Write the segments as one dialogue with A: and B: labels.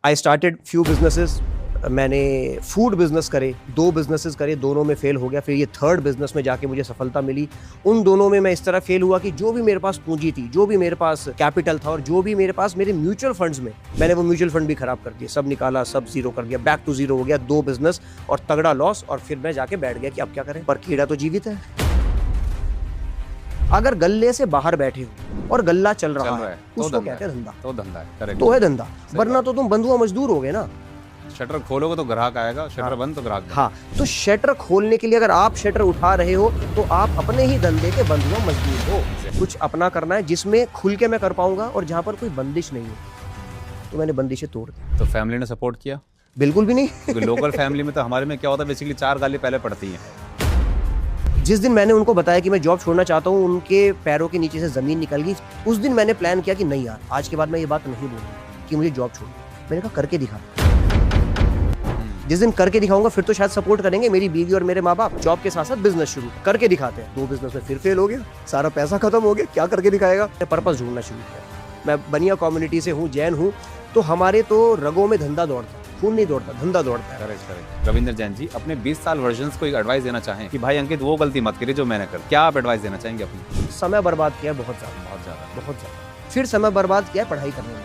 A: I started few businesses. मैंने food business करे, 2 businesses करे, दोनों में फेल हो गया। फिर ये थर्ड बिजनेस में जाके मुझे सफलता मिली। उन दोनों में मैं इस तरह फेल हुआ कि जो भी मेरे पास पूंजी थी, जो भी मेरे पास कैपिटल था और जो भी मेरे पास मेरे म्यूचुअल फंड्स में, मैंने वो म्यूचुअल फंड भी खराब कर दिए, सब निकाला, सब जीरो कर दिया, बैक टू जीरो हो गया। 2 बिजनेस और तगड़ा लॉस। और फिर मैं जाके बैठ गया कि अब क्या करें, पर कीड़ा तो जीवित है। अगर गल्ले से बाहर बैठे हो और गल्ला चल रहा है उसको कहते हैं धंधा।
B: तो धंधा है, करेक्ट।
A: तो है धंधा, वरना तो तुम बंधुआ मजदूर हो गए ना।
B: शटर खोलोगे तो ग्राहक आएगा, शटर बंद तो ग्राहक।
A: हाँ, तो शटर खोलने के लिए अगर आप शटर उठा रहे हो तो आप अपने ही धंधे के बंधुआ मजदूर हो। कुछ अपना करना है जिसमें खुल के मैं कर पाऊंगा और जहां पर कोई बंदिश नहीं है। तो मैंने बंदिशें तोड़ दी।
B: तो फैमिली ने सपोर्ट किया?
A: बिल्कुल भी नहीं।
B: क्योंकि लोकल फैमिली में तो हमारे में क्या होता है, बेसिकली 4 गाली पहले पड़ती हैं।
A: जिस दिन मैंने उनको बताया कि मैं जॉब छोड़ना चाहता हूँ, उनके पैरों के नीचे से जमीन निकल गई। उस दिन मैंने प्लान किया कि नहीं यार, आज के बाद मैं ये बात नहीं बोलूंगा कि मुझे जॉब छोड़नी। मैंने कहा करके दिखा। जिस दिन करके दिखाऊंगा फिर तो शायद सपोर्ट करेंगे मेरी बीवी और मेरे माँ बाप। जॉब के साथ साथ बिजनेस शुरू करके दिखाते हैं। 2 बिजनेस में फिर फेल हो गया, सारा पैसा खत्म हो गया, क्या करके दिखाएगा। पर्पस ढूंढना शुरू किया। मैं बनिया कम्युनिटी से हूँ, जैन हूँ, तो हमारे तो रगों में धंधा दौड़ता है, खून नहीं दौड़ता, धंधा दौड़ता है।
B: करेक्ट। रविंद्र जैन जी, अपने 20 साल वर्जन्स को एक एडवाइस देना चाहें कि भाई अंकित वो गलती मत करिए जो मैंने कर, क्या आप एडवाइस देना चाहेंगे अपनी?
A: समय बर्बाद किया बहुत ज्यादा। फिर समय बर्बाद किया पढ़ाई करने में।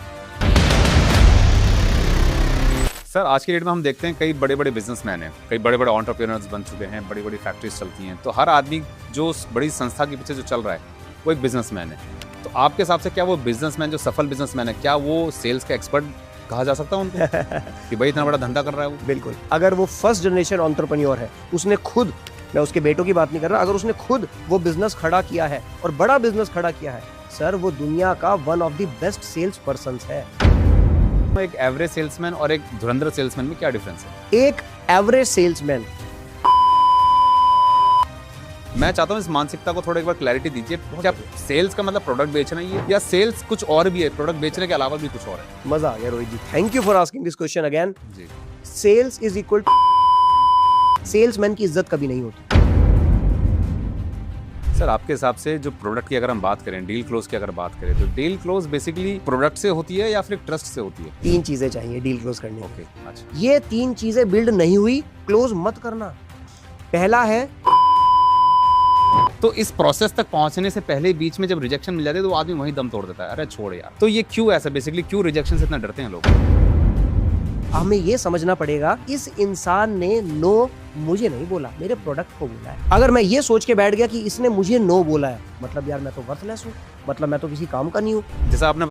B: सर, आज की डेट में हम देखते हैं कई बड़े बड़े बिजनेसमैन हैं, कई बड़े बड़े एंटरप्रेन्योर्स बन चुके हैं, बड़ी बड़ी फैक्ट्रीज चलती हैं। तो हर आदमी जो बड़ी संस्था के पीछे जो चल रहा है वो एक बिजनेसमैन है। तो आपके हिसाब से क्या वो बिजनेसमैन जो सफल बिजनेसमैन है, क्या वो सेल्स का एक्सपर्ट कहा जा सकता है उनको कि भाई इतना बड़ा धंधा कर रहा है वो?
A: बिल्कुल। अगर वो फर्स्ट जनरेशन एंटरप्रेन्योर है, उसने खुद, मैं उसके बेटों की बात नहीं कर रहा, अगर उसने खुद वो बिजनेस खड़ा किया है और बड़ा बिजनेस खड़ा किया है, सर वो दुनिया का one of the best sales person है।
B: एक एवरेज सेल्समैन और एक धुरंधर सेल्समैन में क्या डिफरेंस है?
A: एक एवरेज सेल्समैन,
B: मैं चाहता हूँ इस मानसिकता को थोड़ा एक बार क्लैरिटी दीजिए। क्या सेल्स का मतलब प्रोडक्ट बेचना ही है, या सेल्स कुछ और भी है, प्रोडक्ट बेचने के अलावा भी कुछ और है?
A: मजा आ गया Rohit ji, thank you for asking this question again.
B: जी,
A: सेल्स इज इक्वल, सेल्समैन की इज्जत कभी नहीं होती।
B: सर आपके हिसाब से जो प्रोडक्ट की अगर हम बात करें, डील क्लोज की अगर बात करें, तो डील क्लोज बेसिकली प्रोडक्ट से होती है या फिर ट्रस्ट से होती है?
A: 3 चीजें चाहिए डील क्लोज करने
B: ओके, अच्छा।
A: ये 3 चीजें बिल्ड नहीं हुई, क्लोज मत करना। पहला है,
B: तो इस प्रोसेस तक पहुंचने से पहले बीच में जब रिजेक्शन मिल जाती है तो आदमी वहीं दम तोड़ देता है, अरे छोड़ यार। तो ये क्यों ऐसा, बेसिकली क्यों रिजेक्शन से इतना डरते हैं लोग?
A: हमें ये समझना पड़ेगा, इस इंसान ने नो मुझे नहीं बोला, मेरे प्रोडक्ट को बोला है। अगर मैं ये सोच के बैठ गया कि इसने मुझे नो बोला है, मतलब यार मैं तो वर्थलेस हूँ, मतलब मैं तो किसी काम का नहीं हूँ।
B: जैसा आपने